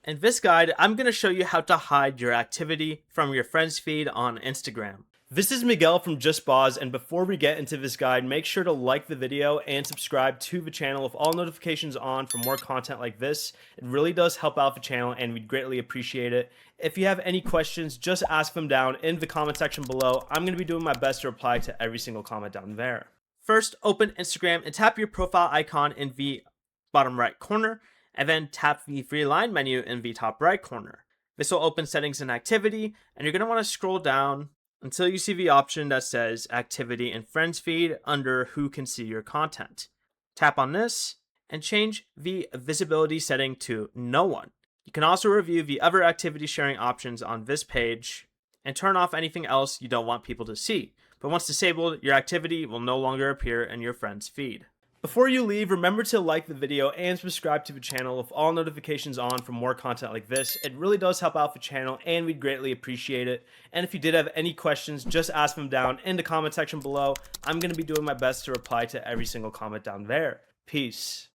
In this guide, I'm going to show you how to hide your activity from your friends feed on Instagram. This is Miguel from Just Boz, and before we get into this guide, make sure to like the video and subscribe to the channel with all notifications on for more content like this. It really does help out the channel and we'd greatly appreciate it. If you have any questions, just ask them down in the comment section below. I'm going to be doing my best to reply to every single comment down there. First, open Instagram and tap your profile icon in the bottom right corner, and then tap the three line menu in the top right corner. This will open settings and activity, and you're going to want to scroll down until you see the option that says activity and friends feed under who can see your content. Tap on this and change the visibility setting to no one. You can also review the other activity sharing options on this page and turn off anything else you don't want people to see. But once disabled, your activity will no longer appear in your friend's feed. Before you leave, remember to like the video and subscribe to the channel with all notifications on for more content like this. It really does help out the channel and we'd greatly appreciate it. And if you did have any questions, just ask them down in the comment section below. I'm going to be doing my best to reply to every single comment down there. Peace.